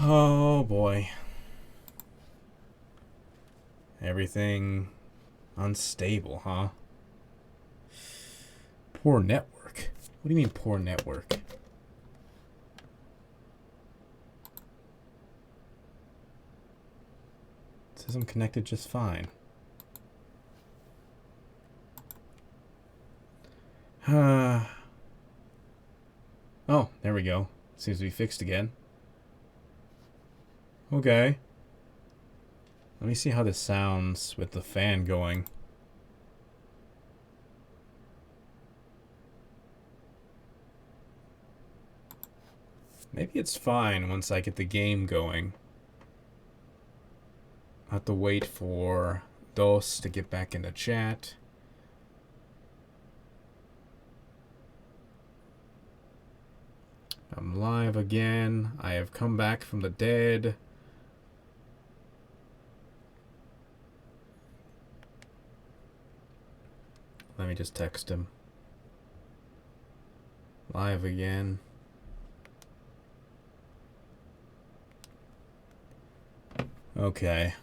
Oh boy. Everything unstable, huh? Poor network. What do you mean poor network? It says I'm connected just fine. Oh, there we go. Seems to be fixed again. Okay. Let me see how this sounds with the fan going. Maybe it's fine once I get the game going. I'll have to wait for Dos to get back into chat. I'm live again. I have come back from the dead. Let me just text him. Live again. Okay.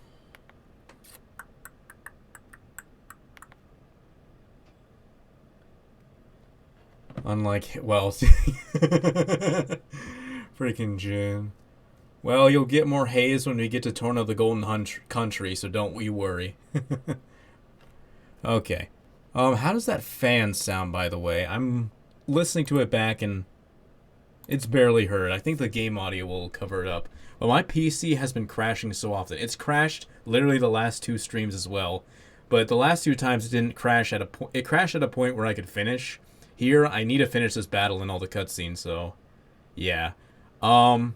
Unlike, well, freaking June. Well, you'll get more haze when we get to Torn of the Golden Country, so don't you worry. Okay. How does that fan sound, by the way? I'm listening to it back and it's barely heard. I think the game audio will cover it up. But my PC has been crashing so often. It's crashed literally the last 2 streams as well. But the last 2 times it didn't crash at a point. It crashed at a point where I could finish. Here, I need to finish this battle and all the cutscenes, so yeah. I'm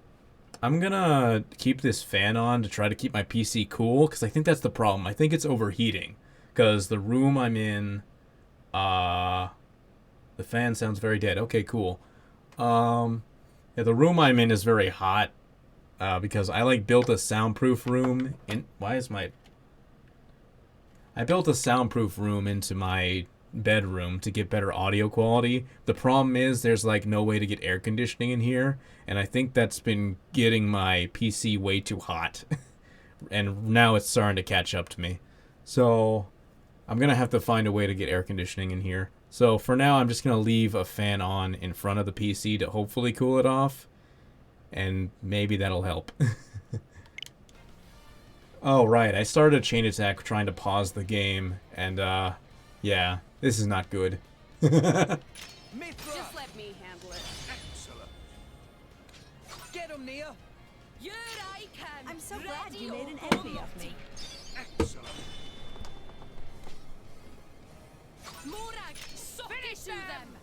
gonna keep this fan on to try to keep my PC cool, because I think that's the problem. I think it's overheating. Because the room I'm in, the fan sounds very dead. Okay, cool. Yeah, the room I'm in is very hot, because I built a soundproof room in. I built a soundproof room into my bedroom to get better audio quality. The problem is there's no way to get air conditioning in here, and I think that's been getting my PC way too hot. And now it's starting to catch up to me. So I'm gonna have to find a way to get air conditioning in here. So for now, I'm just gonna leave a fan on in front of the PC to hopefully cool it off, and maybe that'll help. Oh right, I started a chain attack trying to pause the game, and yeah, this is not good. Just let me handle it. Excellent. Get him, Nia. Here I can. I'm so glad you made an enemy of me. Excellent. Morag, suck it to them.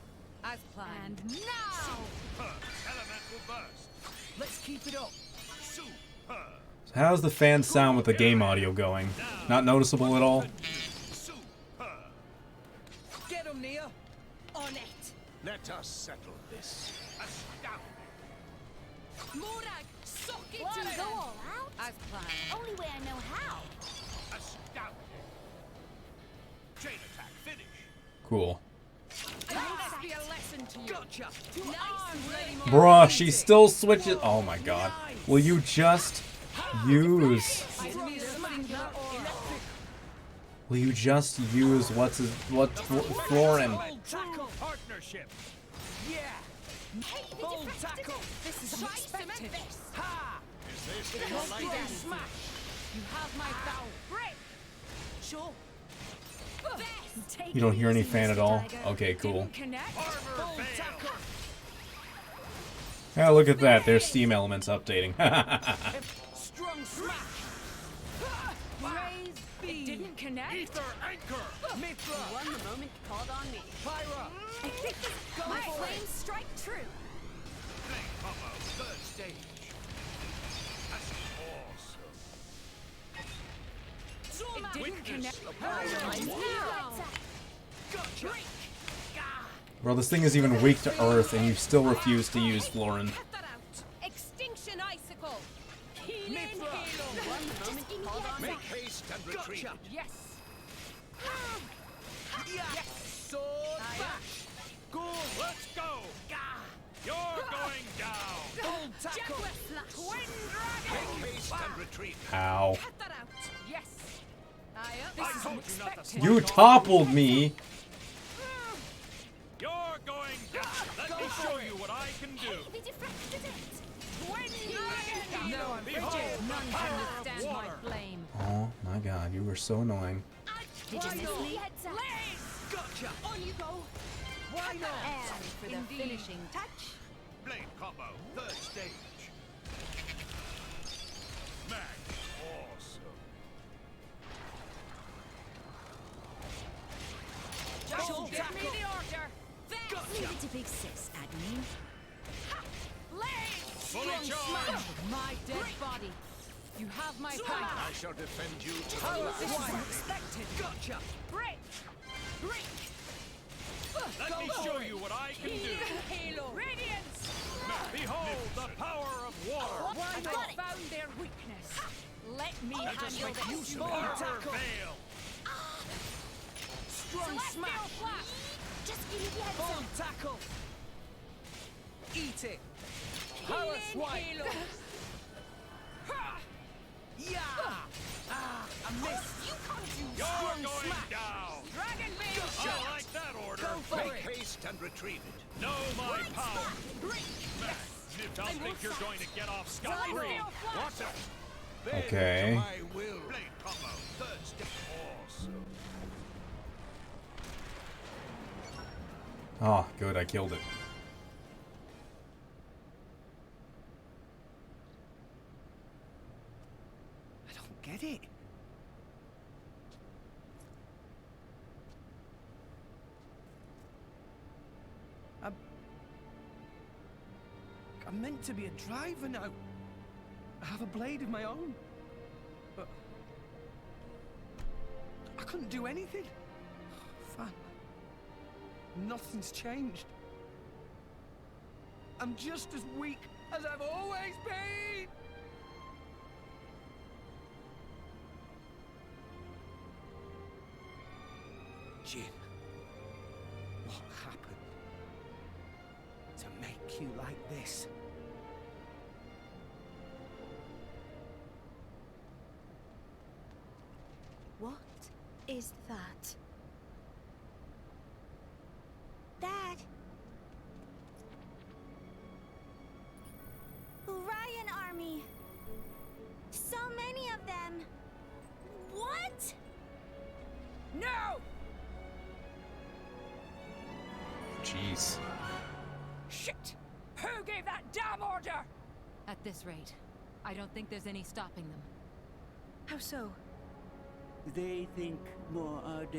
As planned. And now. Elemental burst. Let's keep it up. Super. So how's the fan sound with the game audio going? Not noticeable at all? Super. Get him, Nia. On it. Let us settle this. Astounding. Morag, suck it Want to to them. go all out? As planned. Only way I know how. Astounding. Chain attack finish. Cool. Let this be a lesson to you. Gotcha. To arms, Lady Morag. Bruh, she still switches. Oh my god. Will you just use... Will you just use what's Florin? Full tackle partnership. Yeah. Full tackle. This is unexpected. Ha. Is this the Let's lightning go. smash? You have my bow. Break. Sure. Take You don't hear any easy, fan at Mr. all? Tiger. Okay, cool. Didn't connect. Full tackle. Yeah, look at that. There's Steam Elements updating. Strong smash. Raise B. Didn't connect. Ether anchor. Mithra. Won the moment called on me. Pyra. I think this Go my for flames it. strike true. Flame combo. Third stage. That's awesome. It didn't Witness connect. the power of Now. Gotcha. Bro, this thing is even weak to Earth, and you still refuse to use Florin. Cut that out. Extinction icicle. Healing Mithra. halo. Won the moment called on me. Make haste and retreat. Yes. Yes. Sword bash. Go. Let's go. You're going down. Full tackle. Twin dragon. Make haste and retreat. Ow. Cut that out. Yes. I told you not to You toppled me. You're going down. Let me show you what I can do. We deflected it. Twin dragon. No, I'm Behold the none power can of withstand my water. flame. Oh my god, you were so annoying. Did you miss me? Gotcha. On you go. Why not? And for the finishing touch. Blade combo, third stage. Mag, awesome. Just Full give me tackle. the order. Leave it to Big Sis, admin. Blade. Fully Strong charged. smash. My dead body. You have my I power. shall defend you to the Power last. this is unexpected. Gotcha. Break. Break. Let me show you what I can do. Halo. Radiance. Behold the power of water. Why not? Found their weakness. Let me Let us handle make this. use of More our tackle. veil. Strong smash. Flash. Just give me the heads Full up. tackle. Eat it! Power Healing swipe. Halo. Yeah! Ah, I missed. You come to You're strong going smash. down. Dragon mail. I like that order. Go for Make it. haste and retrieve it. Know my power. Mag, don't think you're going to get off scot-free. Real flash. Watch out. Okay. My will. Blade combo, third step. Awesome. Oh, good, I killed it. I don't get it. I'm meant to be a driver now. I have a blade of my own. But I couldn't do anything. Fine. Nothing's changed. I'm just as weak as I've always been. Jin, what happened to make you like this? What is that? Dad! Orion Army! So many of them! What? No! Jeez. Shit! Who gave that damn order? At this rate, I don't think there's any stopping them. How so? They think Morag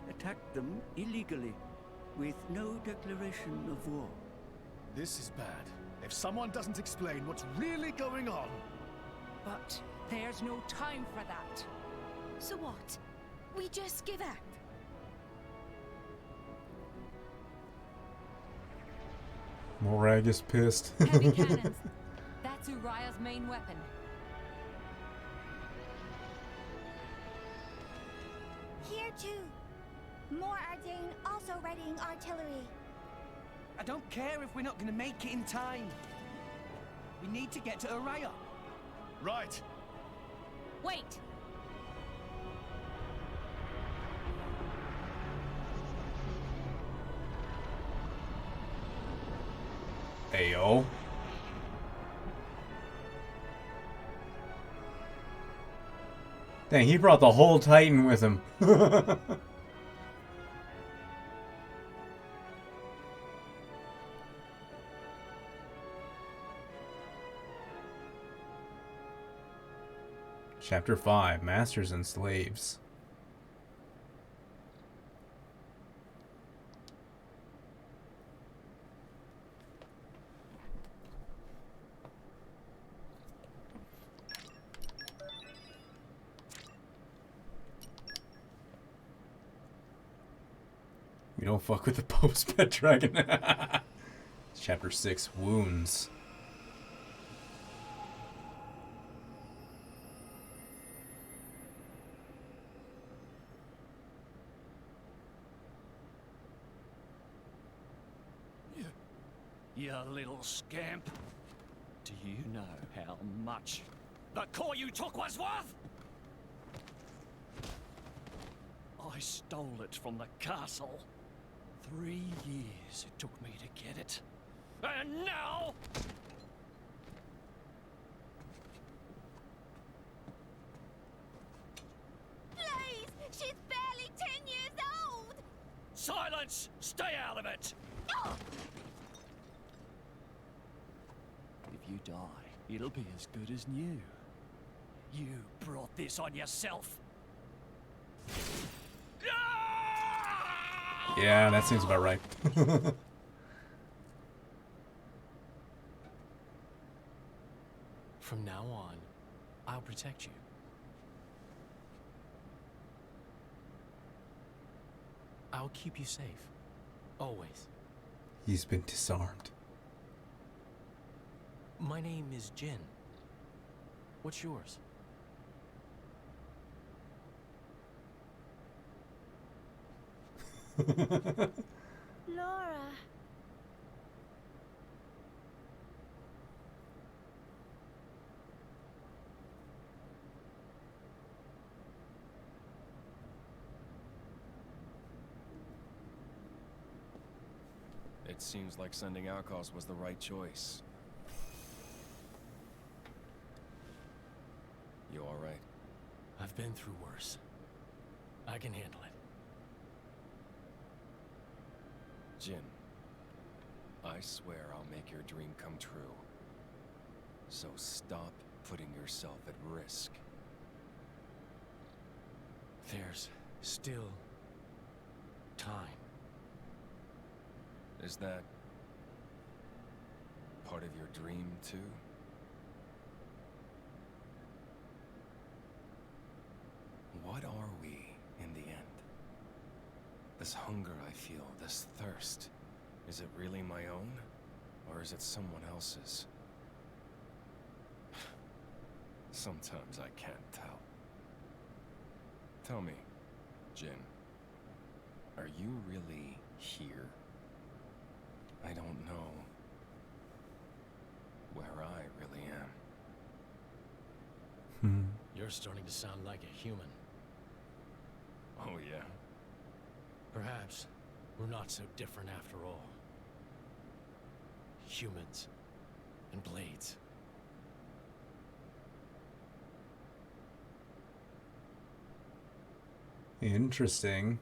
attacked them illegally, with no declaration of war. This is bad. If someone doesn't explain what's really going on... But there's no time for that. So what? We just give up? Morag is pissed. Heavy cannons. That's Uriah's main weapon. Here too. More Ardane also readying artillery. I don't care if we're not going to make it in time. We need to get to Araya. Right. Wait! Ayo. Dang, he brought the whole Titan with him. Chapter 5, Masters and Slaves. We don't fuck with the Pope's pet dragon. Chapter 6, Wounds. You little scamp. Do you know how much the core you took was worth? I stole it from the castle. 3 years it took me to get it. And now... Please! She's barely 10 years old! Silence! Stay out of it! If you die, it'll be as good as new. You brought this on yourself. Yeah, that seems about right. From now on, I'll protect you. I'll keep you safe. Always. He's been disarmed. My name is Jin. What's yours? Laura. It seems like sending Outcasts was the right choice. You alright? I've been through worse. I can handle it. Jin, I swear I'll make your dream come true. So stop putting yourself at risk. There's still time. Is that part of your dream, too? What are we, in the end? This hunger I feel, this thirst, is it really my own? Or is it someone else's? Sometimes I can't tell. Tell me, Jin, are you really here? I don't know where I really am. You're starting to sound like a human. Oh, yeah? Perhaps we're not so different after all. Humans and blades. Interesting.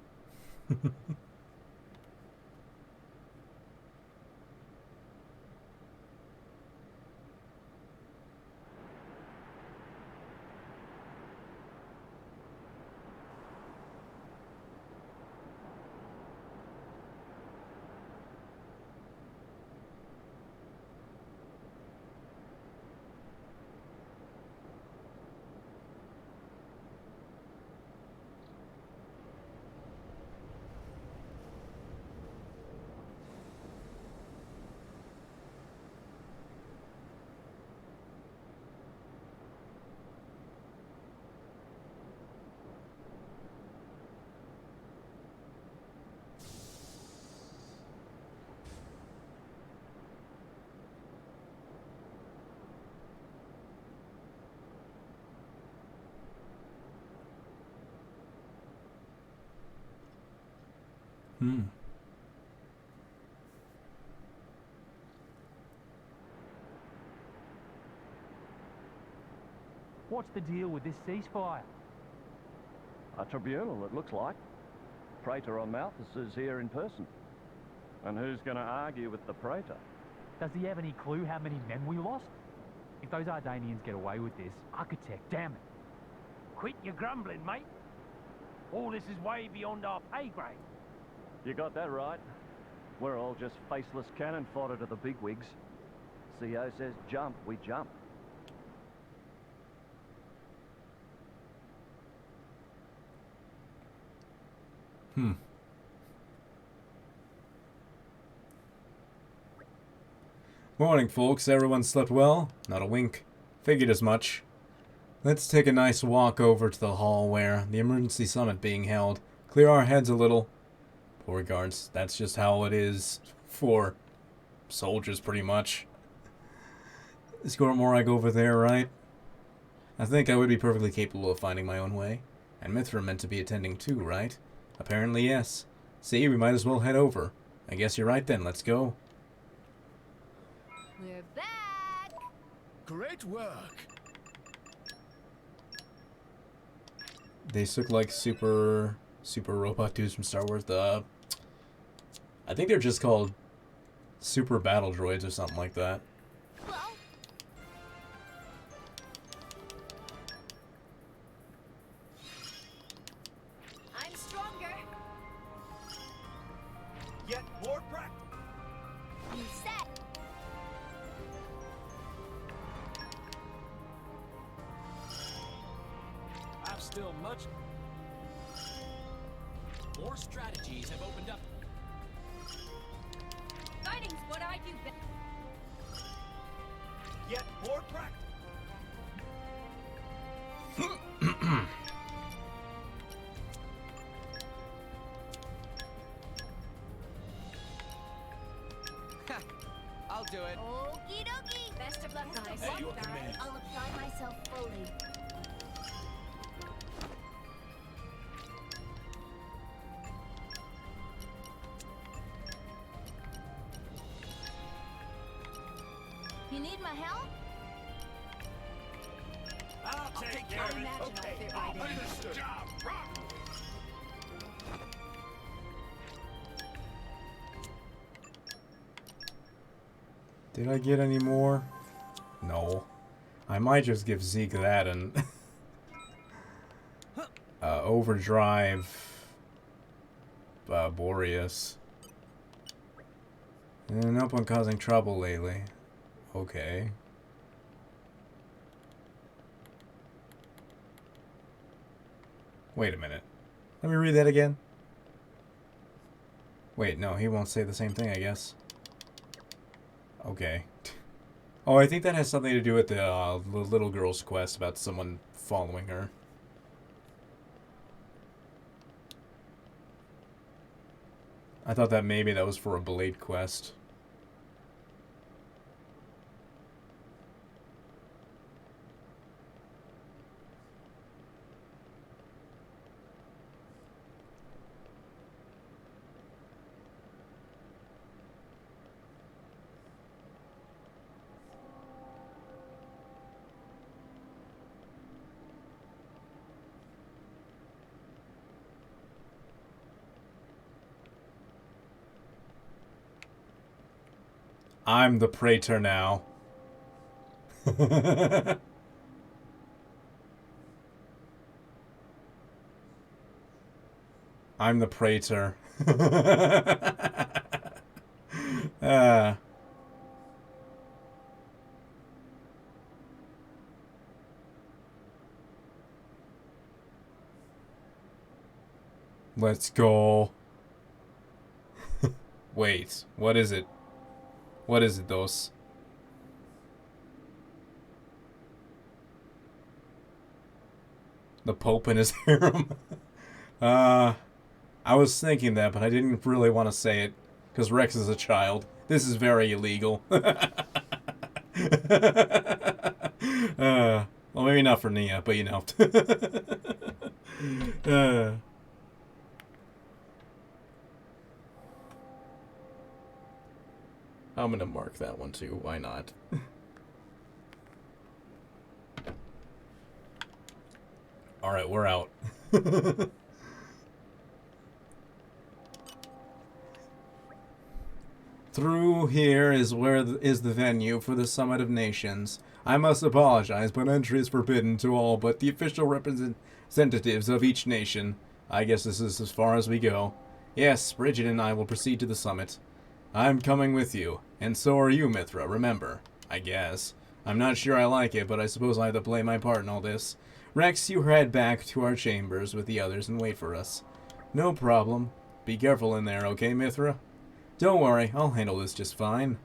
What's the deal with this ceasefire? A tribunal, it looks like. Praetor on Malthus is here in person. And who's going to argue with the Praetor? Does he have any clue how many men we lost? If those Ardanians get away with this, Architect, damn it. Quit your grumbling, mate. All this is way beyond our pay grade. You got that right. We're all just faceless cannon fodder to the bigwigs. CO says jump, we jump. Morning, folks. Everyone slept well? Not a wink. Figured as much. Let's take a nice walk over to the hall where the emergency summit being held. Clear our heads a little. Poor guards. That's just how it is for soldiers, pretty much. Escort Morag over there, right? I think I would be perfectly capable of finding my own way. And Mithra meant to be attending too, right? Apparently, yes. See, we might as well head over. I guess you're right then, let's go. We're back! Great work. These look like super robot dudes from Star Wars. I think they're just called super battle droids or something like that. Well, I'm stronger. Yet more practice. You set. I've still much. More strategies have opened up. Fighting's what I do best. Yet more practice. I'll do it. Okie dokie. Best of luck, guys. At your command. I'll apply myself fully. You need my help? I'll take care of it. Okay, understood. Job, rock. Did I get any more? No. I might just give Zeke that and overdrive Boreas. And nope, I'm causing trouble lately. Okay. Wait a minute. Let me read that again. Wait, no, he won't say the same thing, I guess. Okay. Oh, I think that has something to do with the little girl's quest about someone following her. I thought that maybe that was for a Blade quest. I'm the Praetor now. I'm the Praetor. Let's go. Wait, what is it? What is it, Dos? The Pope and his harem? I was thinking that, but I didn't really want to say it, because Rex is a child. This is very illegal. Well, maybe not for Nia, but you know. I'm gonna mark that one too, why not? Alright, we're out. Through here is where is the venue for the Summit of Nations. I must apologize, but entry is forbidden to all but the official representatives of each nation. I guess this is as far as we go. Yes, Bridget and I will proceed to the summit. I'm coming with you, and so are you, Mithra, remember. I guess. I'm not sure I like it, but I suppose I have to play my part in all this. Rex, you head back to our chambers with the others and wait for us. No problem. Be careful in there, okay, Mithra? Don't worry, I'll handle this just fine.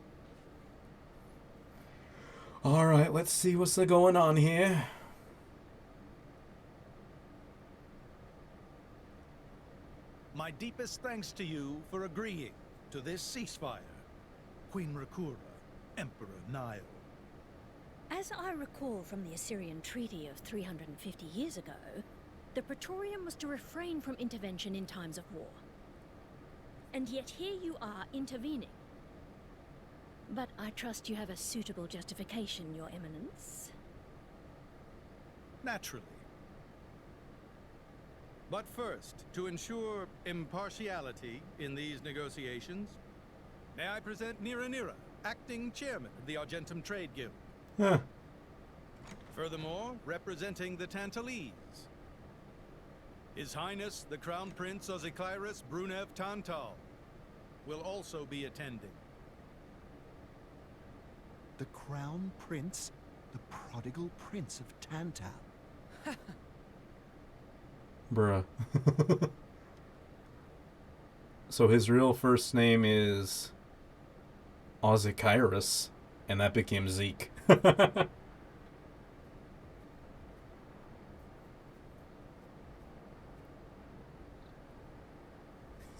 Alright, let's see what's going on here. My deepest thanks to you for agreeing to this ceasefire. Queen Rakura, Emperor Nile. As I recall from the Assyrian treaty of 350 years ago, the Praetorium was to refrain from intervention in times of war. And yet here you are intervening. But I trust you have a suitable justification, Your Eminence. Naturally. But first, to ensure impartiality in these negotiations, may I present Nira, acting chairman of the Argentum Trade Guild. Huh. Furthermore, representing the Tantalese, His Highness the Crown Prince Ozikairos Brunev Tantal will also be attending. The Crown Prince? The prodigal Prince of Tantal? Bruh. So his real first name is Ozikairos, and that became Zeke.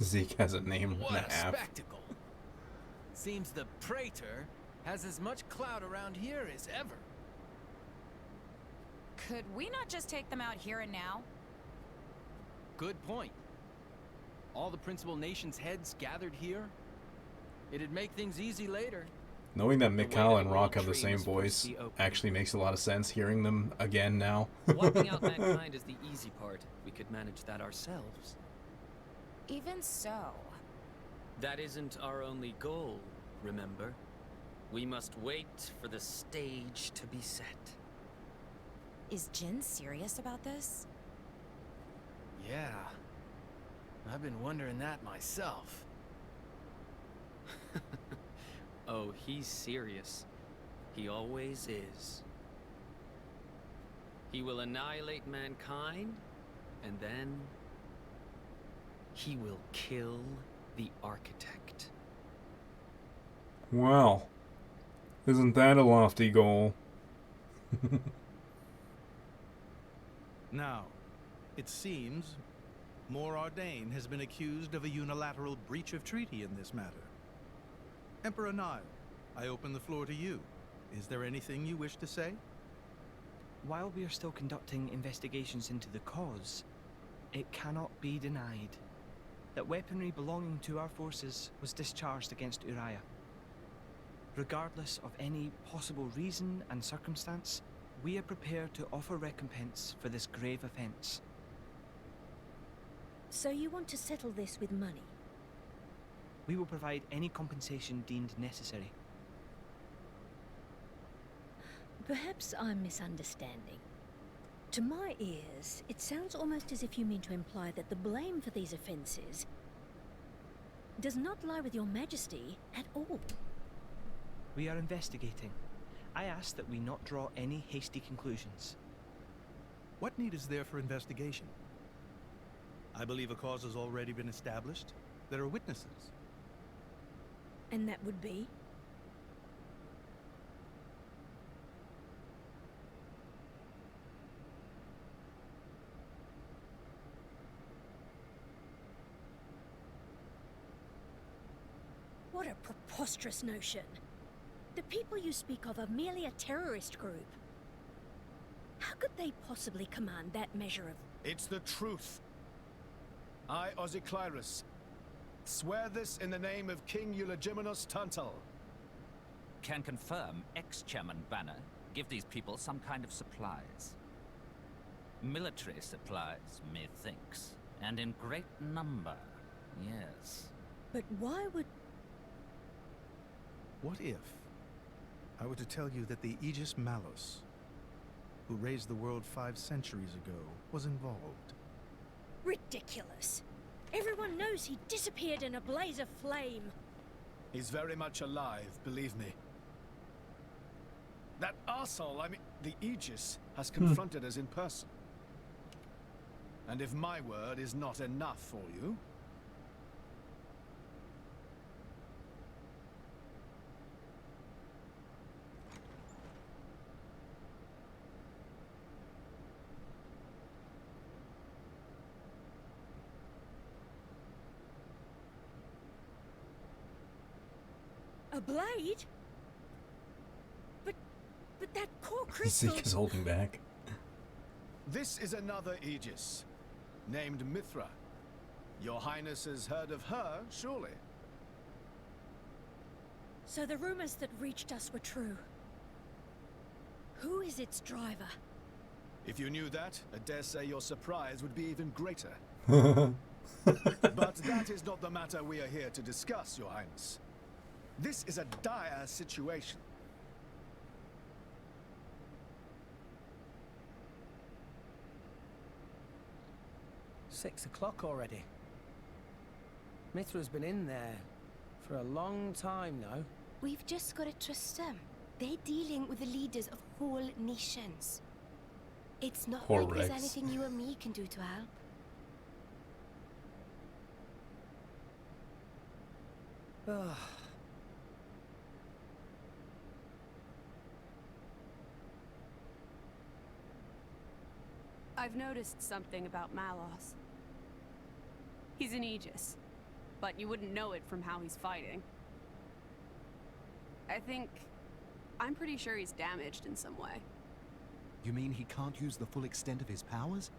Zeke has a name and a What a half. spectacle! Seems the Praetor has as much clout around here as ever. Could we not just take them out here and now? Good point. All the principal nations' heads gathered here. It'd make things easy later. Knowing that The Mikal way and the Rock world have the tree same was supposed voice to be open. actually makes a lot of sense hearing them again now. Wiping out mankind is the easy part. We could manage that ourselves. Even so. That isn't our only goal, remember? We must wait for the stage to be set. Is Jin serious about this? Yeah. I've been wondering that myself. Oh, he's serious. He always is. He will annihilate mankind, and then he will kill the architect. Well, isn't that a lofty goal? Now, it seems Morag has been accused of a unilateral breach of treaty in this matter. Emperor Nile, I open the floor to you. Is there anything you wish to say? While we are still conducting investigations into the cause, it cannot be denied that weaponry belonging to our forces was discharged against Uriah. Regardless of any possible reason and circumstance, we are prepared to offer recompense for this grave offense. So you want to settle this with money? We will provide any compensation deemed necessary. Perhaps I'm misunderstanding. To my ears, it sounds almost as if you mean to imply that the blame for these offenses does not lie with your majesty at all. We are investigating. I ask that we not draw any hasty conclusions. What need is there for investigation? I believe a cause has already been established. There are witnesses. And that would be? What a preposterous notion. The people you speak of are merely a terrorist group. How could they possibly command that measure of... It's the truth. I, Ozikairos, swear this in the name of King Eulogimenos Tantal. Can confirm ex-chairman Banner give these people some kind of supplies. Military supplies, methinks, and in great number, yes. But why would... What if I were to tell you that the Aegis Malus, who raised the world 5 centuries ago, was involved? Ridiculous. Everyone knows he disappeared in a blaze of flame. He's very much alive, believe me. That arsehole, the Aegis, has confronted us in person. And if my word is not enough for you... A blade? But that core crystal... Zeke is holding back. This is another Aegis, named Mithra. Your Highness has heard of her, surely? So the rumors that reached us were true. Who is its driver? If you knew that, I dare say your surprise would be even greater. But that is not the matter we are here to discuss, Your Highness. This is a dire situation. "6 o'clock already. Mithra's been in there for a long time now. We've just got to trust them. They're dealing with the leaders of whole nations. It's not like there's anything you or me can do to help. I've noticed something about Malos. He's an Aegis, but you wouldn't know it from how he's fighting. I'm pretty sure he's damaged in some way. You mean he can't use the full extent of his powers?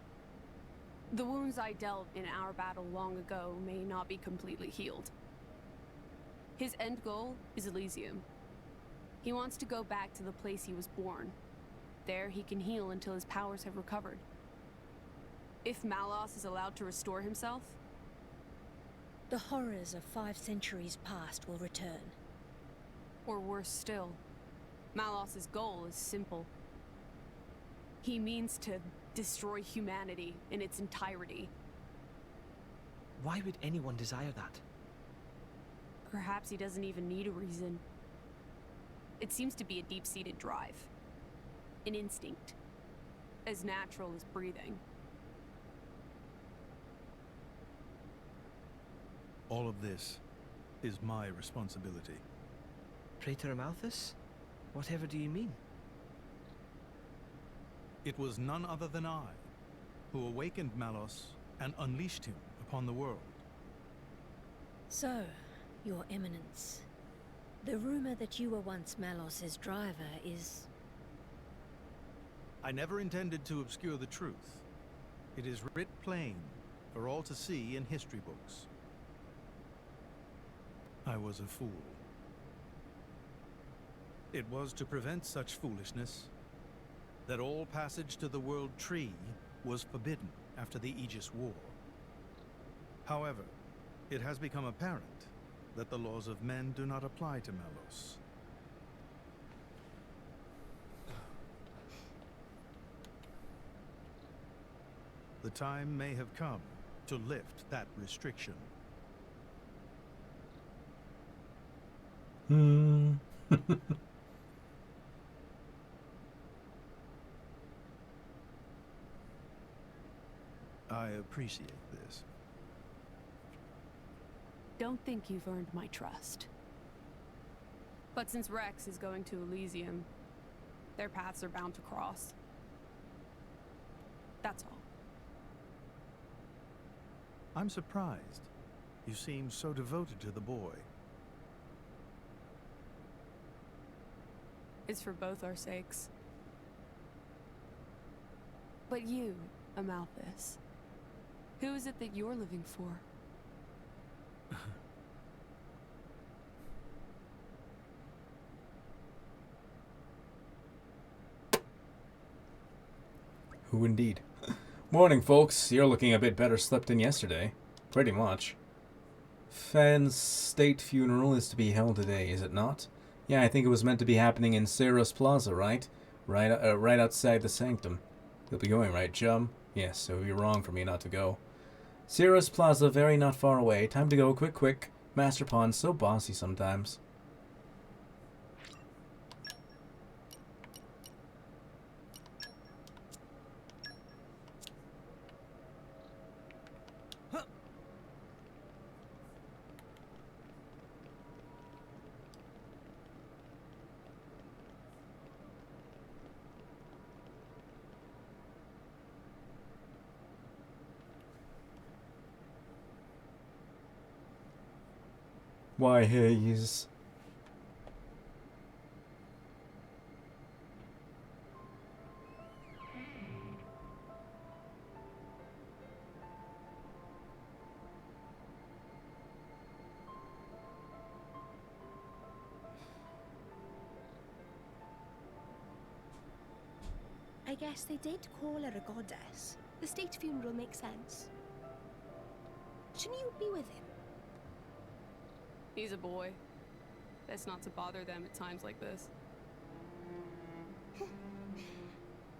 The wounds I dealt in our battle long ago may not be completely healed. His end goal is Elysium. He wants to go back to the place he was born. There he can heal until his powers have recovered. If Malos is allowed to restore himself... The horrors of 5 centuries past will return. Or worse still, Malos's goal is simple. He means to destroy humanity in its entirety. Why would anyone desire that? Perhaps he doesn't even need a reason. It seems to be a deep-seated drive. An instinct. As natural as breathing. All of this is my responsibility. Praetor Amalthus? Whatever do you mean? It was none other than I who awakened Malos and unleashed him upon the world. So, Your Eminence, the rumor that you were once Malos's driver is... I never intended to obscure the truth. It is writ plain for all to see in history books. I was a fool. It was to prevent such foolishness that all passage to the World Tree was forbidden after the Aegis War. However, it has become apparent that the laws of men do not apply to Malos. The time may have come to lift that restriction. I appreciate this. Don't think you've earned my trust. But since Rex is going to Elysium, their paths are bound to cross. That's all. I'm surprised. You seem so devoted to the boy. It's for both our sakes. But you, Amalthus, who is it that you're living for? Who indeed? Morning, folks. You're looking a bit better slept than yesterday. Pretty much. Fan's state funeral is to be held today, is it not? Yeah, I think it was meant to be happening in Sarah's Plaza, right? Right outside the sanctum. You'll be going, right, chum? Yes, it would be wrong for me not to go. Sarah's Plaza, very not far away. Time to go, quick, quick. Master Pawn's so bossy sometimes. Why, Hayes? guess they did call her a goddess. The state funeral makes sense. Shouldn't you be with him? He's a boy. Best not to bother them at times like this.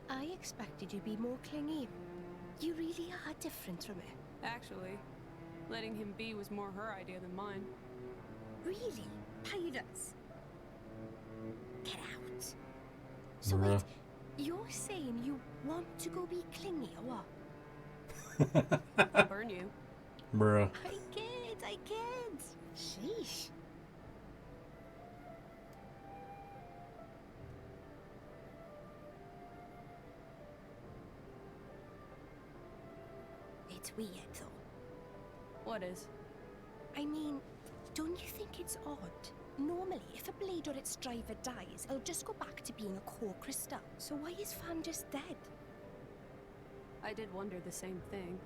I expected you to be more clingy. You really are different from her. Actually, letting him be was more her idea than mine. Really? Pirates? Get out. So Bruh. wait, you're saying you want to go be clingy or what? I'll burn you. Bruh. I kid. Sheesh. It's weird though. What is? I mean, don't you think it's odd? Normally, if a blade or its driver dies, it'll just go back to being a core crystal. So why is Fan just dead? I did wonder the same thing.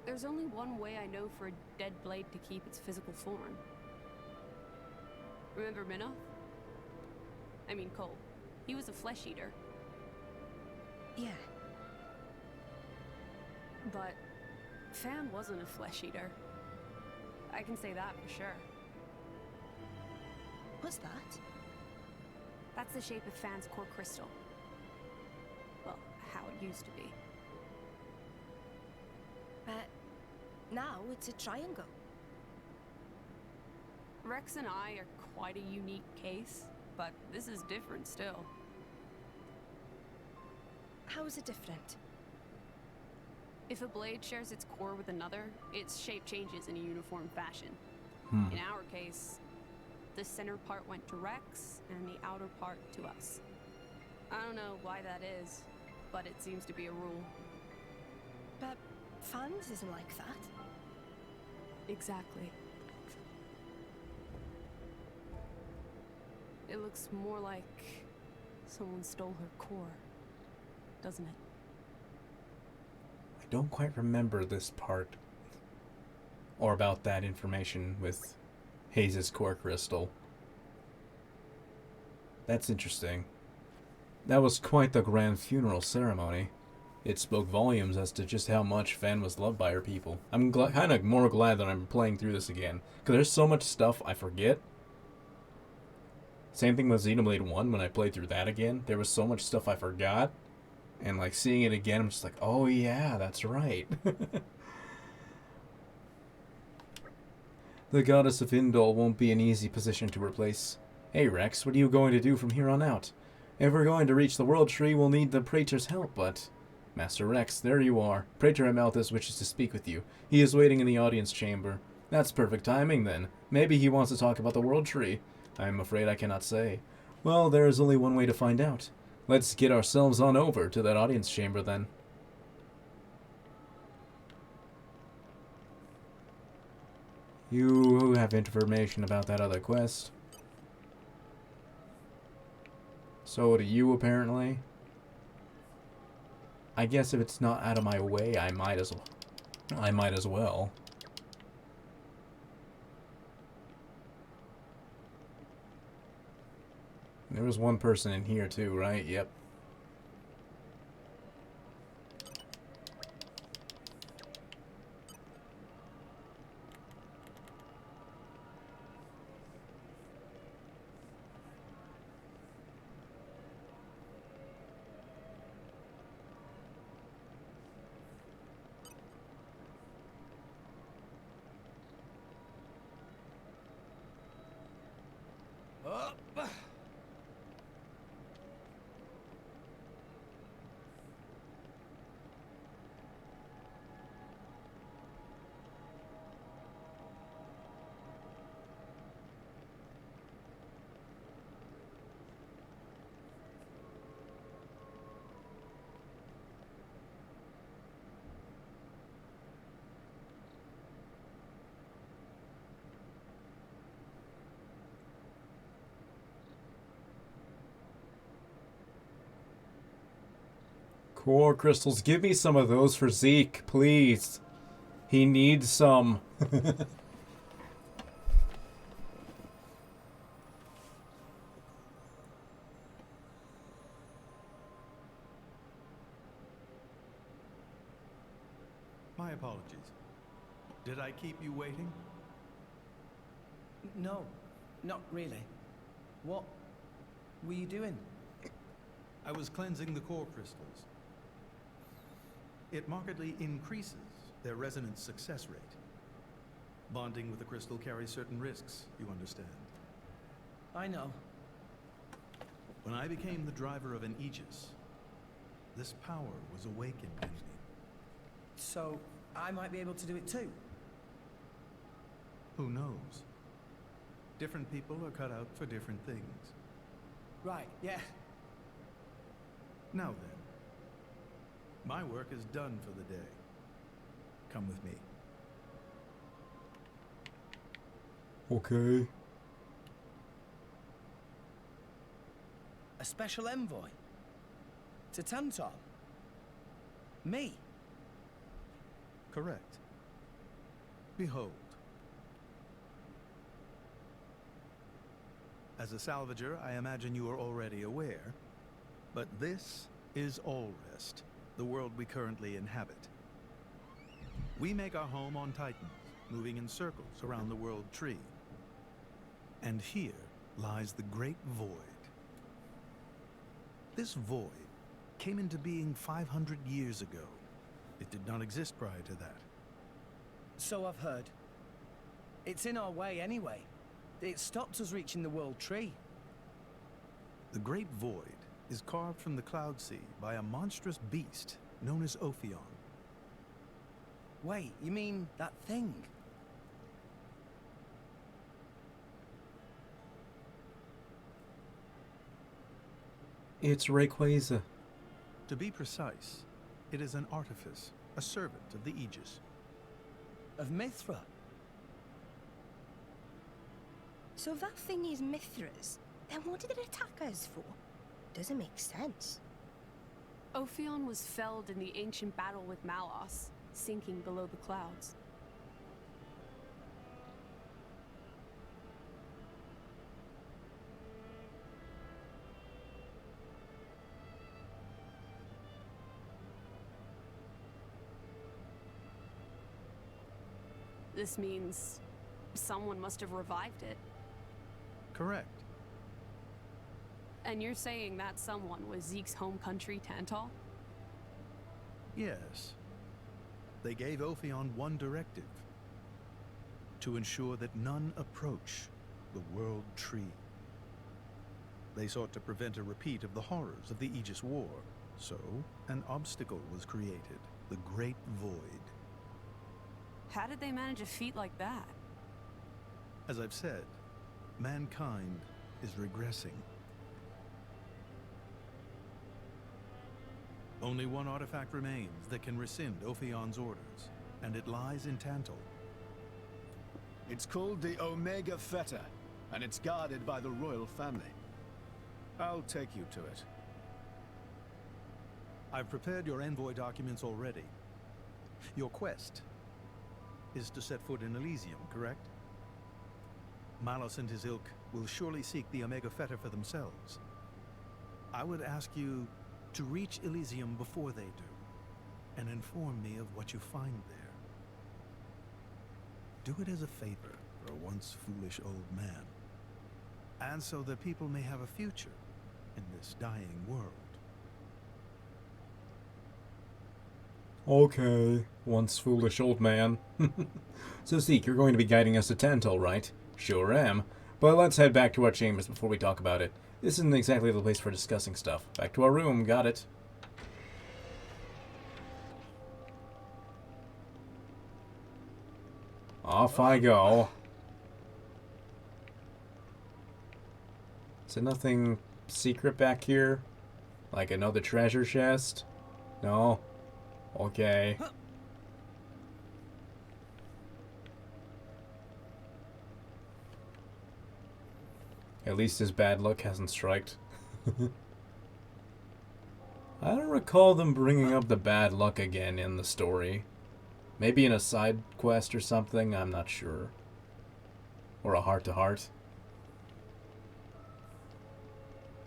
There's only one way I know for a dead blade to keep its physical form. Remember Minoth? I mean Cole. He was a flesh eater. Yeah. But Fan wasn't a flesh eater. I can say that for sure. What's that? That's the shape of Fan's core crystal. Well, how it used to be. Now it's a triangle. Rex and I are quite a unique case, but this is different still. How is it different? If a blade shares its core with another, its shape changes in a uniform fashion. In our case, the center part went to Rex, and the outer part to us. I don't know why that is, but it seems to be a rule. But Fan's isn't like that. Exactly. It looks more like someone stole her core, doesn't it? I don't quite remember this part. Or about that information with Hayes' core crystal. That's interesting. That was quite the grand funeral ceremony. It spoke volumes as to just how much Fan was loved by her people. I'm kind of more glad that I'm playing through this again, because there's so much stuff I forget. Same thing with Xenoblade 1, when I played through that again. There was so much stuff I forgot, and like seeing it again, I'm just like, oh yeah, that's right. The goddess of Indol won't be an easy position to replace. Hey Rex, what are you going to do from here on out? If we're going to reach the World Tree, we'll need the Praetor's help, but... Master Rex, there you are. Praetor Amalthus wishes to speak with you. He is waiting in the audience chamber. That's perfect timing, then. Maybe he wants to talk about the World Tree. I'm afraid I cannot say. Well, there is only one way to find out. Let's get ourselves on over to that audience chamber, then. You have information about that other quest. So do you, apparently. I guess if it's not out of my way, I might as well. There was one person in here too, right? Yep. Core crystals, give me some of those for Zeke, please. He needs some. My apologies. Did I keep you waiting? No, not really. What were you doing? I was cleansing the core crystals. It markedly increases their resonance success rate. Bonding with the crystal carries certain risks, you understand. I know. When I became the driver of an Aegis, this power was awakened in me. So, I might be able to do it too? Who knows? Different people are cut out for different things. Right, yeah. Now then, my work is done for the day. Come with me. Okay. A special envoy? To Tantal? Me? Correct. Behold. As a salvager, I imagine you are already aware, but this is Allrest, the world we currently inhabit. We make our home on Titan, moving in circles around the world tree. And here lies the Great Void. This void came into being 500 years ago. It did not exist prior to that. So I've heard. It's in our way anyway. It stopped us reaching the world tree. The Great Void is carved from the Cloud Sea by a monstrous beast known as Ophion. Wait, you mean that thing? It's Rayquaza. To be precise, it is an artifice, a servant of the Aegis. Of Mithra? So that thing is Mithra's, then what did it attack us for? Doesn't make sense. Ophion was felled in the ancient battle with Malos, sinking below the clouds. This means someone must have revived it. Correct. And you're saying that someone was Zeke's home country, Tantal? Yes. They gave Ophion one directive: to ensure that none approach the World Tree. They sought to prevent a repeat of the horrors of the Aegis War, so an obstacle was created, the Great Void. How did they manage a feat like that? As I've said, mankind is regressing. Only one artifact remains that can rescind Ophion's orders, and it lies in Tantal. It's called the Omega Fetter, and it's guarded by the royal family. I'll take you to it. I've prepared your envoy documents already. Your quest is to set foot in Elysium, correct? Malos and his ilk will surely seek the Omega Fetter for themselves. I would ask you to reach Elysium before they do, and inform me of what you find there. Do it as a favor for a once foolish old man, and so that people may have a future in this dying world. Okay, once foolish old man. So Zeke, you're going to be guiding us to Tantal, right? Sure am. But let's head back to our chambers before we talk about it. This isn't exactly the place for discussing stuff. Back to our room, got it. Off I go. Is there nothing secret back here? Like another treasure chest? No? Okay. At least his bad luck hasn't striked. I don't recall them bringing up the bad luck again in the story. Maybe in a side quest or something, I'm not sure. Or a heart-to-heart.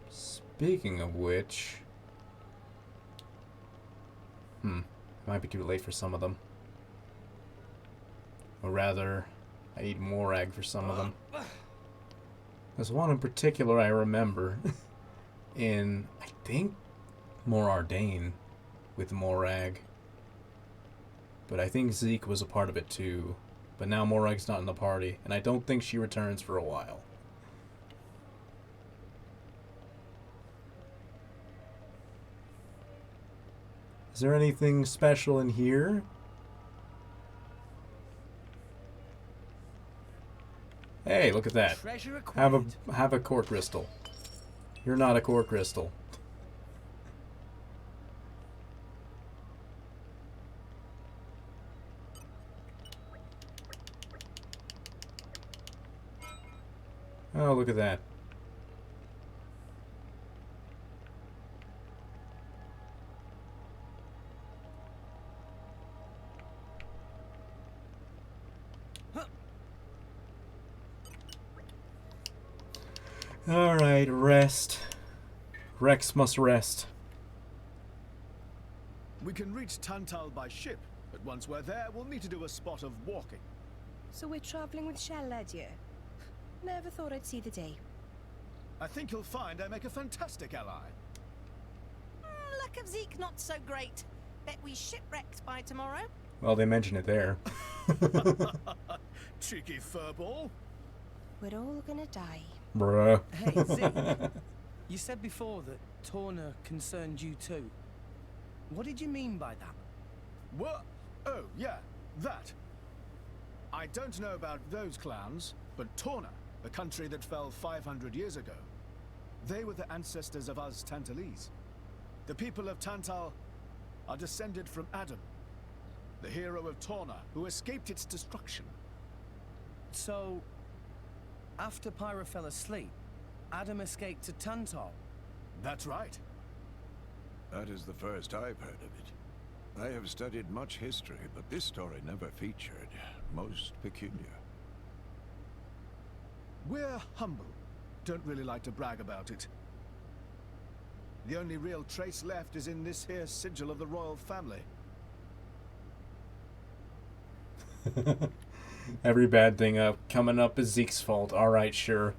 Speaking of which... Might be too late for some of them. Or rather, I need Morag for some of them. There's one in particular I remember in, I think, Morardane with Morag. But I think Zeke was a part of it too. But now Morag's not in the party, and I don't think she returns for a while. Is there anything special in here? Hey, look at that. Have a core crystal. You're not a core crystal. Oh, look at that. Alright, rest. Rex must rest. We can reach Tantal by ship, but once we're there, we'll need to do a spot of walking. So we're traveling with Shell, dear. Never thought I'd see the day. I think you'll find I make a fantastic ally. Luck of Zeke not so great. Bet we shipwrecked by tomorrow. Well, they mention it there. Cheeky furball. We're all gonna die. Bruh. Hey, Zeke. You said before that Torna concerned you too. What did you mean by that? What? Oh, yeah, that. I don't know about those clans, but Torna, the country that fell 500 years ago, they were the ancestors of us Tantalese. The people of Tantal are descended from Adam, the hero of Torna, who escaped its destruction. So, after Pyra fell asleep, Adam escaped to Tantal? That's right. That is the first I've heard of it. I have studied much history, but this story never featured. Most peculiar. We're humble. Don't really like to brag about it. The only real trace left is in this here sigil of the royal family. Every bad thing coming up is Zeke's fault. Alright, sure.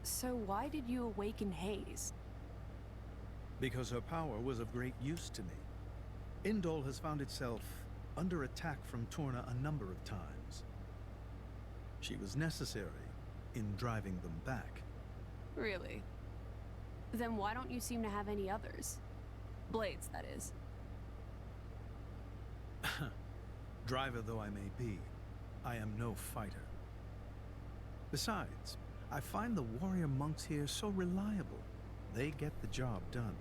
So why did you awaken Hayes? Because her power was of great use to me. Indol has found itself under attack from Torna a number of times. She was necessary in driving them back. Really? Then why don't you seem to have any others? Blades, that is. Driver though I may be, I am no fighter. Besides, I find the warrior monks here so reliable. They get the job done.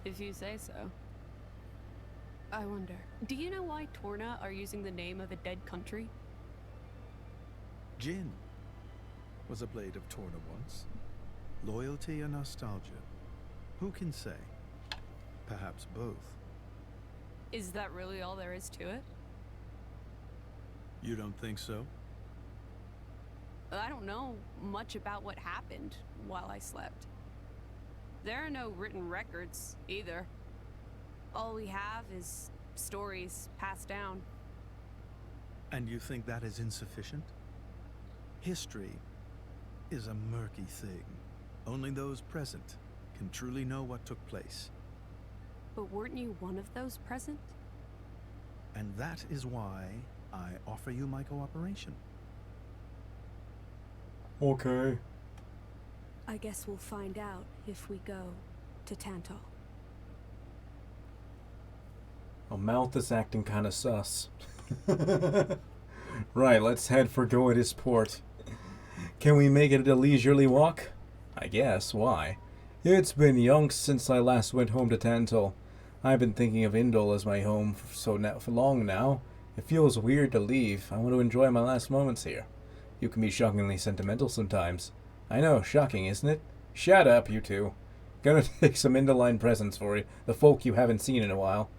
If you say so. I wonder, do you know why Torna are using the name of a dead country? Jin was a blade of Torna once. Loyalty or nostalgia? Who can say? Perhaps both. Is that really all there is to it? You don't think so? I don't know much about what happened while I slept. There are no written records, either. All we have is stories passed down. And you think that is insufficient? History is a murky thing. Only those present can truly know what took place. But weren't you one of those present? And that is why I offer you my cooperation. Okay. I guess we'll find out if we go to Tantal. Well, Mouth is acting kind of sus. Right, let's head for Goetis Port. Can we make it a leisurely walk? I guess. Why? It's been yonks since I last went home to Tantal. I've been thinking of Indol as my home for long now. It feels weird to leave. I want to enjoy my last moments here. You can be shockingly sentimental sometimes. I know, shocking, isn't it? Shut up, you two. Gonna take some Indoline presents for you, the folk you haven't seen in a while.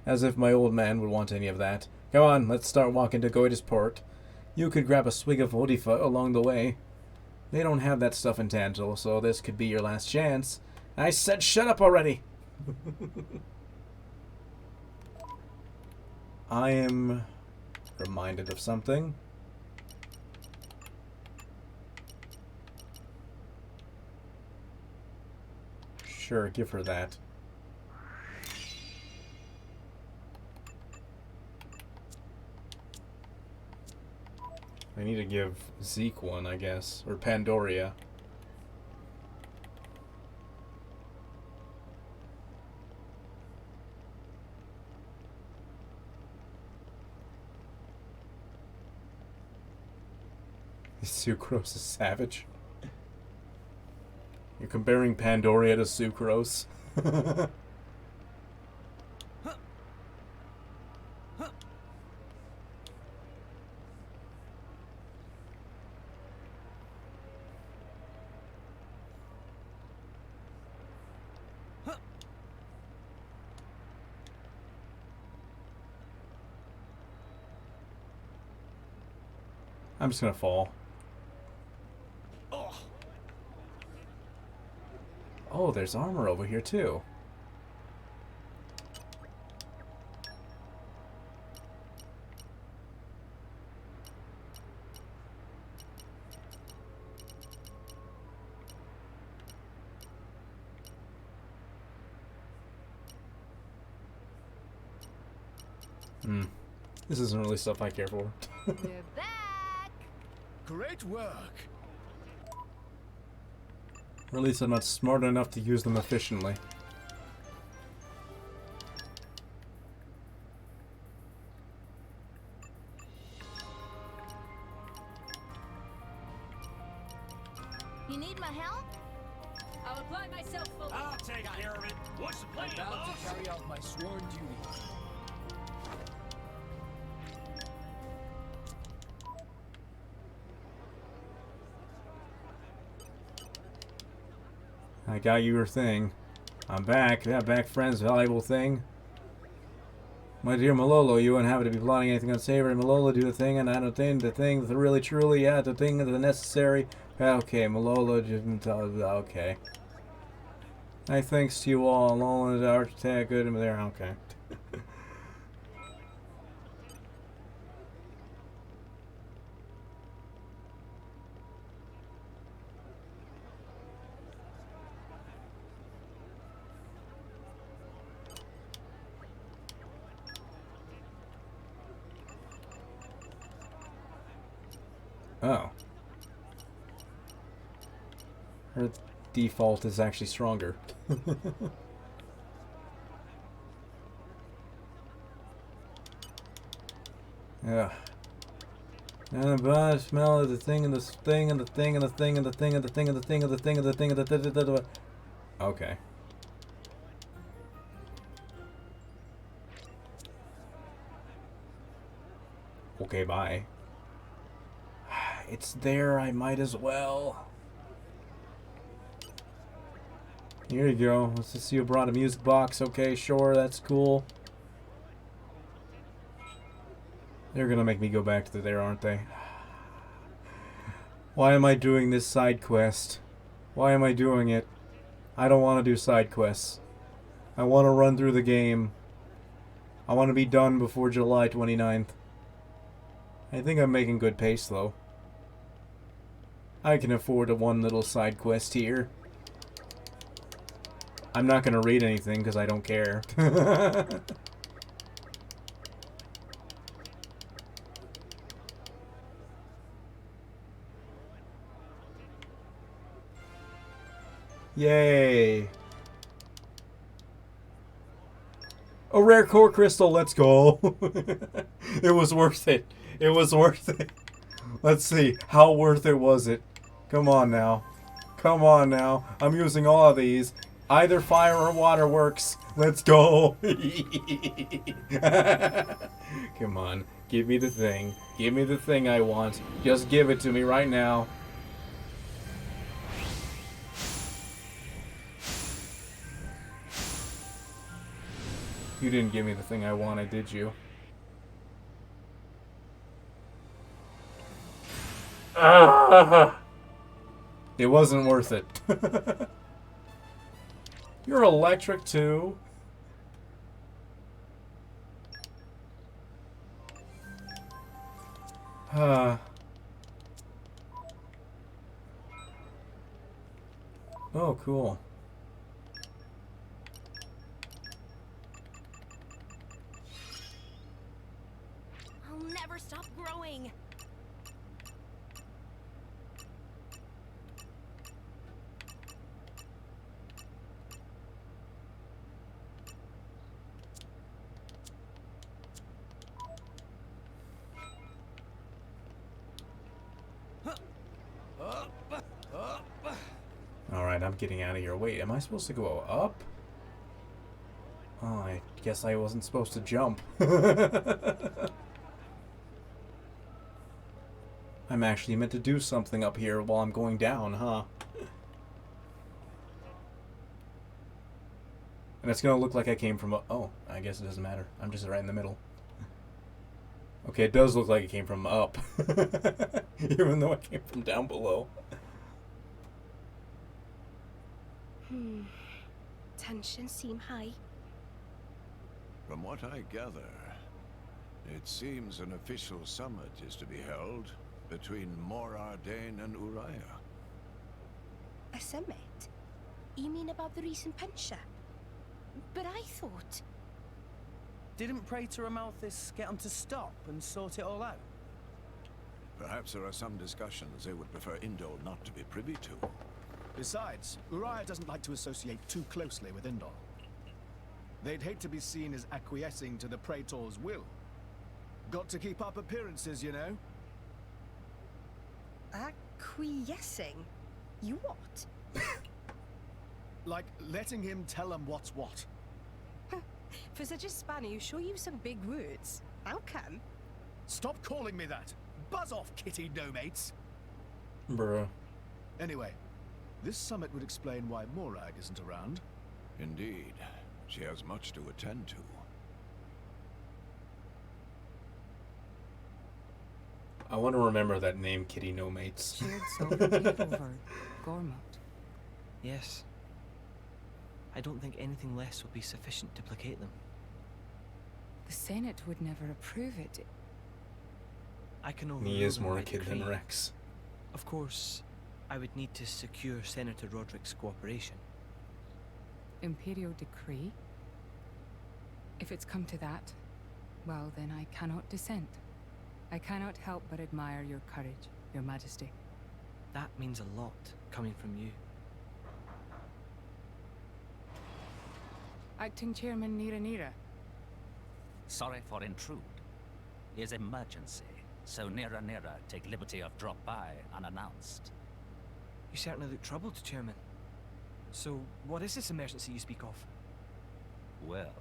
As if my old man would want any of that. Come on, let's start walking to Goetis Port. You could grab a swig of Odifa along the way. They don't have that stuff in Tantal, so this could be your last chance. I said shut up already! I am reminded of something. Sure, give her that. I need to give Zeke one, I guess. Or Pandoria. Sucrose is savage. You're comparing Pandoria to Sucrose. I'm just gonna fall. Oh, there's armor over here too. This isn't really stuff I care for. We're back! Great work! Or at least I'm not smart enough to use them efficiently. You need my help? I'll apply myself fully. I'll take care of it. What's the plan, I'm bound boss? to carry out my sworn duty. I got you your thing. I'm back. Yeah, back, friends. Valuable thing. My dear Malolo, you wouldn't happen to be plotting anything unsavory. Malolo, do the thing, and I don't think the thing, the really, truly, yeah, the thing, the necessary. Okay, Malolo, just okay. My thanks to you all. Malolo is our architect. Good, there. Okay. Oh. Her default is actually stronger. Yeah. And the smell of the thing and the thing and the thing and the thing and the thing and the thing and the thing and the thing and the thing and the thing and the thing. Okay. Okay, bye. It's there, I might as well. Here you go. Let's just see who brought a music box. Okay, sure, that's cool. They're gonna make me go back to there, aren't they? Why am I doing this side quest? Why am I doing it? I don't want to do side quests. I want to run through the game. I want to be done before July 29th. I think I'm making good pace, though. I can afford a one little side quest here. I'm not going to read anything because I don't care. Yay. A rare core crystal, let's go. It was worth it. It was worth it. Let's see, how worth it was it? Come on now. Come on now. I'm using all of these. Either fire or water works. Let's go. Come on. Give me the thing. Give me the thing I want. Just give it to me right now. You didn't give me the thing I wanted, did you? It wasn't worth it. You're electric too. Oh, cool. I'll never stop growing. Alright, I'm getting out of here. Wait, am I supposed to go up? Oh, I guess I wasn't supposed to jump. I'm actually meant to do something up here while I'm going down, huh? And it's gonna look like I came from a... Oh, I guess it doesn't matter. I'm just right in the middle. Okay, it does look like it came from up. Even though it came from down below. Tensions seem high. From what I gather, it seems an official summit is to be held between Morag and Uriah. A summit? You mean about the recent pension? But I thought... Didn't Praetor Amalthus get him to stop and sort it all out? Perhaps there are some discussions they would prefer Indol not to be privy to. Besides, Uriah doesn't like to associate too closely with Indol. They'd hate to be seen as acquiescing to the Praetor's will. Got to keep up appearances, you know? Acquiescing? You what? Like letting him tell them what's what. For such a spanner, you sure use some big words. How come? Stop calling me that! Buzz off, kitty no-mates! Bruh. Anyway, this summit would explain why Morag isn't around. Indeed. She has much to attend to. I want to remember that name, Kitty No Mates. Shared sovereign takeover. Gormott. Yes. I don't think anything less would be sufficient to placate them. The Senate would never approve it. I can overrule He is them more by a kid than decree. Rex. Of course, I would need to secure Senator Roderick's cooperation. Imperial decree? If it's come to that, well then I cannot dissent. I cannot help but admire your courage, your majesty. That means a lot, coming from you. Acting Chairman Nira. Sorry for intrude. Is emergency, so Nira take liberty of drop by unannounced. You certainly look troubled, Chairman. So, what is this emergency you speak of? Well,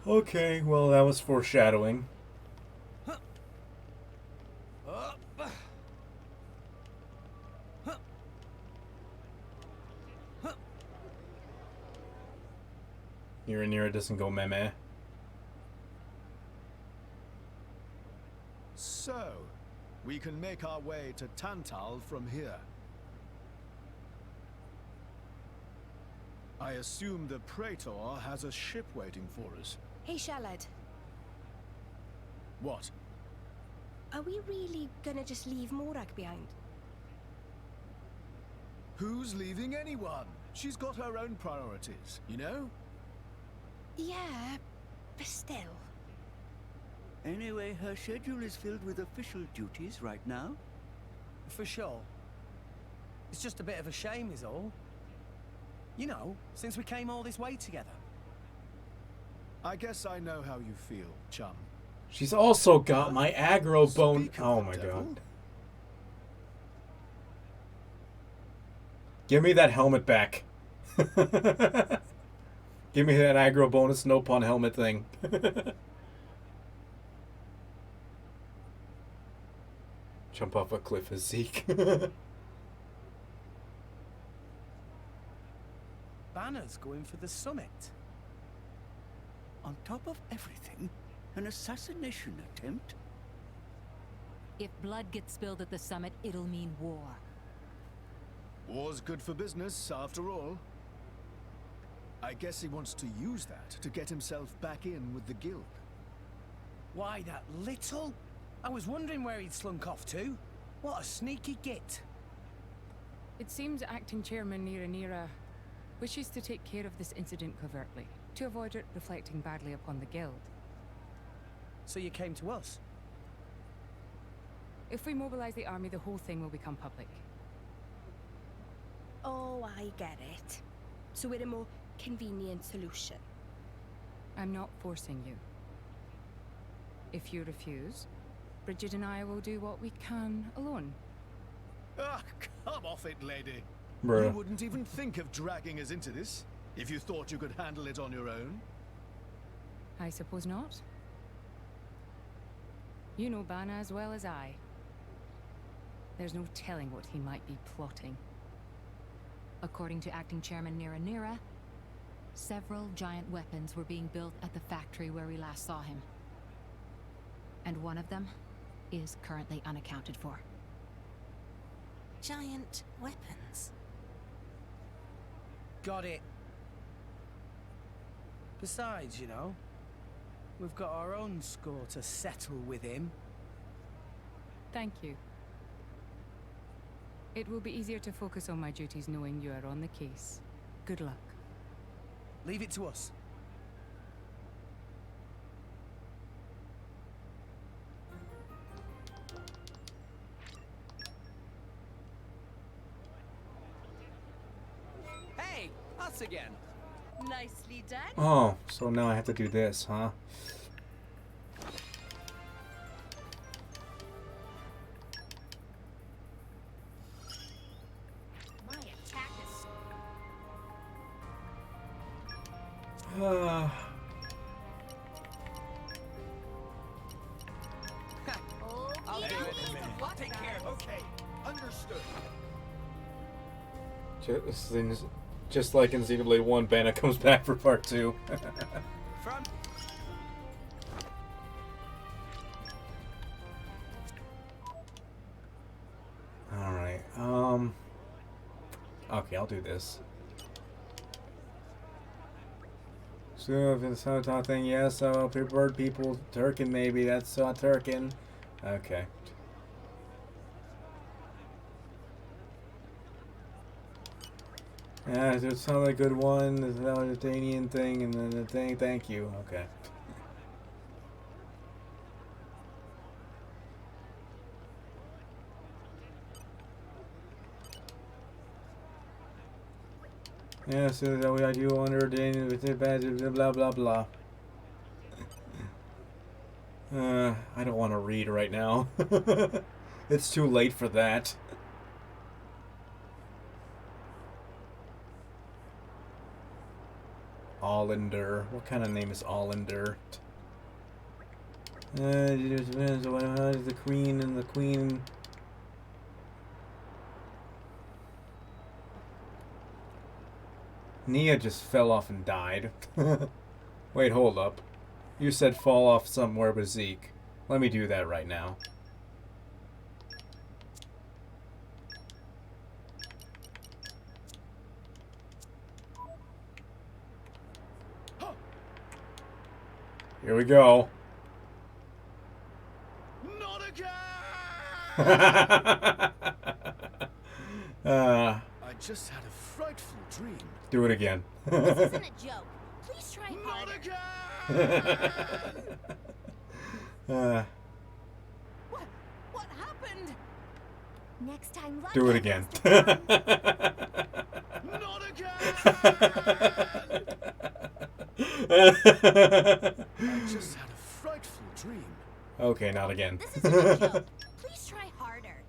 Okay, well that was foreshadowing. Nira doesn't go meh. So, we can make our way to Tantal from here. I assume the Praetor has a ship waiting for us. Hey, Shalad. What? Are we really gonna just leave Morag behind? Who's leaving anyone? She's got her own priorities, you know? Yeah, but still. Anyway, her schedule is filled with official duties right now. For sure. It's just a bit of a shame is all. You know, since we came all this way together. I guess I know how you feel, chum. She's also got my aggro bone. Oh my god. Give me that helmet back. Give me that aggro bonus no pun helmet thing. Jump off a cliff as Zeke. Banner's going for the summit. On top of everything, An assassination attempt? If blood gets spilled at the summit, it'll mean war. War's good for business, after all. I guess he wants to use that to get himself back in with the guild. Why, that little? I was wondering where he'd slunk off to. What a sneaky git. It seems acting chairman Nira wishes to take care of this incident covertly, to avoid it reflecting badly upon the guild. So you came to us? If we mobilize the army, the whole thing will become public. Oh, I get it. So we're a more convenient solution. I'm not forcing you. If you refuse, Bridget and I will do what we can alone. Ah, come off it, lady. Bruh. You wouldn't even think of dragging us into this if you thought you could handle it on your own. I suppose not. You know Bana as well as I. There's no telling what he might be plotting. According to Acting Chairman Nira, several giant weapons were being built at the factory where we last saw him. And one of them is currently unaccounted for. Giant weapons. Got it. Besides, you know, we've got our own score to settle with him. Thank you. It will be easier to focus on my duties knowing you are on the case. Good luck. Leave it to us. Hey, us again. Nicely done. Oh, so now I have to do this, huh? My attack is... Uh, I'll do it. Take care. Okay, understood. just like in Xenoblade 1, Bana comes back for part 2. From Alright, okay, I'll do this. So, if it's a top thing, yes, bird people, Turkin maybe, that's Turkin. Okay. Yeah, it sounded like a good one, the Danian thing, and then the thing, thank you, okay. Yeah, so that way I do under Danian with the badge, blah blah blah. I don't want to read right now. It's too late for that. Allender. What kind of name is Allender? The queen and the queen. Nia just fell off and died. Wait, hold up. You said fall off somewhere with Zeke. Let me do that right now. Here we go. Not again! I just had a frightful dream. Do it again. This isn't a joke. Please try Not harder. What happened? Next time, Do it again. Not again! I just had a frightful dream. Okay, not again. This isn't a joke. Please try harder.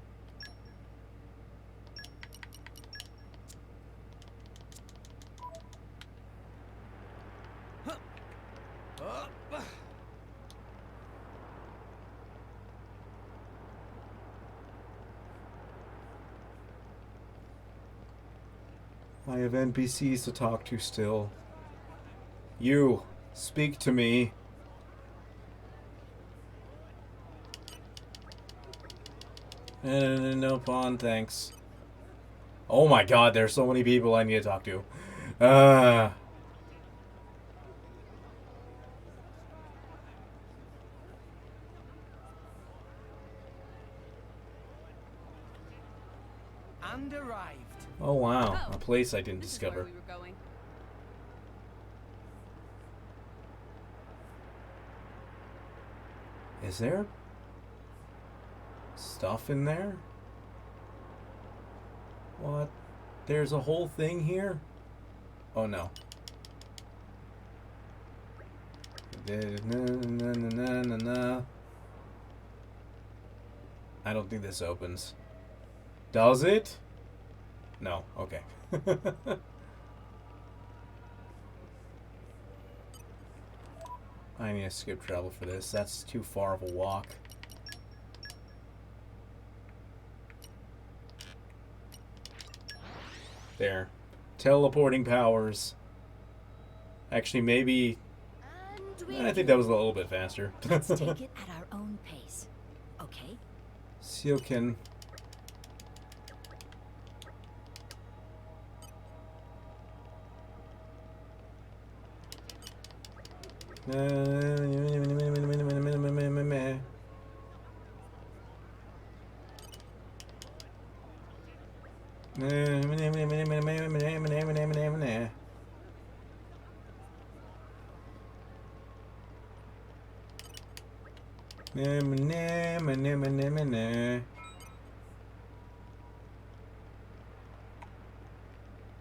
I have NPCs to talk to still. You, speak to me. No pawn, thanks. Oh my god, there's so many people I need to talk to. And arrived. Oh wow, a place I didn't discover. We were going. Is there stuff in there? What? There's a whole thing here? Oh no. I don't think this opens. Does it? No. Okay. I need to skip travel for this. That's too far of a walk. There. Teleporting powers. Actually, maybe... I think that was a little bit faster. Let's take it at our own pace. Okay? Sioken.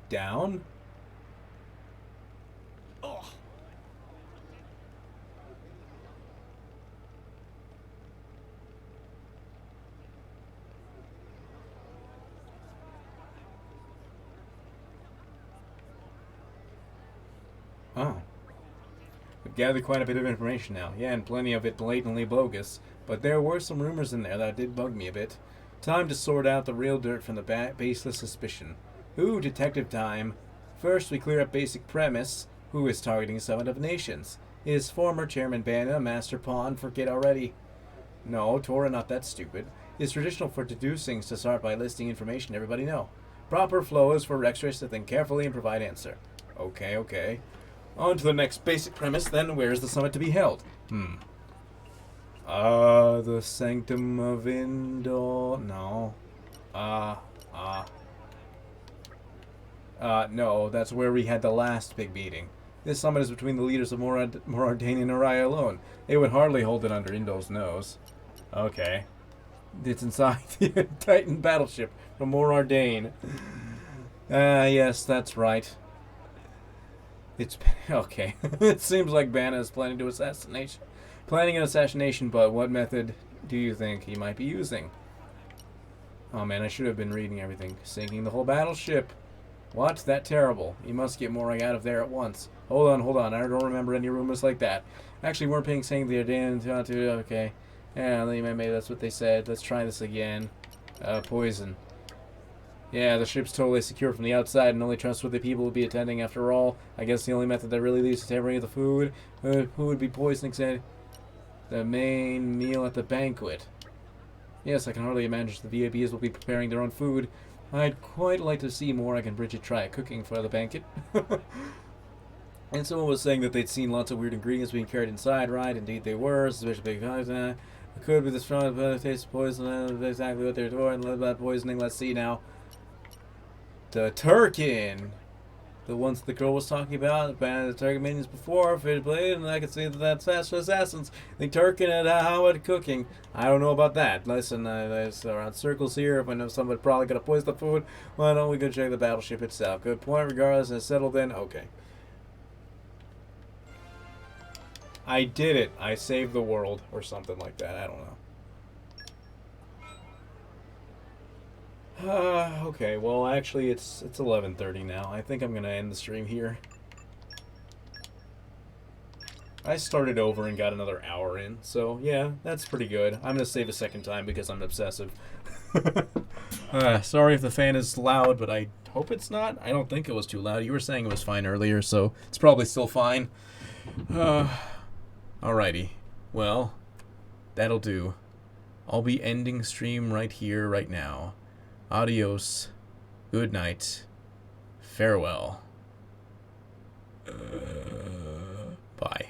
Down? Oh. Oh. We've gathered quite a bit of information now. Yeah, and plenty of it blatantly bogus. But there were some rumors in there that did bug me a bit. Time to sort out the real dirt from the baseless suspicion. Ooh, detective time. First, we clear up basic premise. Who is targeting Summit of Nations? Is former Chairman Bana, Master Pawn, forget already? No, Tora not that stupid. It's traditional for deducing to start by listing information everybody know. Proper flow is for Rextras to think carefully and provide answer. Okay, okay. On to the next basic premise, then. Where is the summit to be held? The Sanctum of Indor... No. No, that's where we had the last big meeting. This summit is between the leaders of Morag and Araya alone. They would hardly hold it under Indol's nose. Okay. It's inside the Titan battleship from Morag. Yes, that's right. It's... Okay. It seems like Bana is planning an assassination, but what method do you think he might be using? Oh man, I should have been reading everything. Sinking the whole battleship. What? That terrible. You must get Morag out of there at once. Hold on. I don't remember any rumors like that. Actually, weren't paying saying the Ardain. Okay. Yeah, maybe that's what they said. Let's try this again. Poison. Yeah, the ship's totally secure from the outside and only trustworthy people will be attending after all. I guess the only method that really leads to tampering of the food. Who would be poisoning, say, the main meal at the banquet? Yes, I can hardly imagine the VIPs will be preparing their own food. I'd quite like to see Morag and Bridget try cooking for the banquet. And someone was saying that they'd seen lots of weird ingredients being carried inside, right? Indeed they were, especially it could be the strong taste of poison, exactly what they're doing, about poisoning. Let's see now. The Turkin! The ones the girl was talking about, the Turkin minions before, Fish Blade, and I can see that that's Faster Assassins. The Turkin and how it cooking. I don't know about that. Listen, there's around circles here. If I know somebody probably gonna poison the food, why don't we go check the battleship itself? Good point, regardless, and settled then. Okay. I did it. I saved the world, or something like that. I don't know. Okay, well, actually, it's 11:30 now. I think I'm gonna end the stream here. I started over and got another hour in, so yeah, that's pretty good. I'm gonna save a second time because I'm obsessive. Sorry if the fan is loud, but I hope it's not. I don't think it was too loud. You were saying it was fine earlier, so it's probably still fine. Alrighty. Well, that'll do. I'll be ending stream right here, right now. Adios. Good night. Farewell. Bye.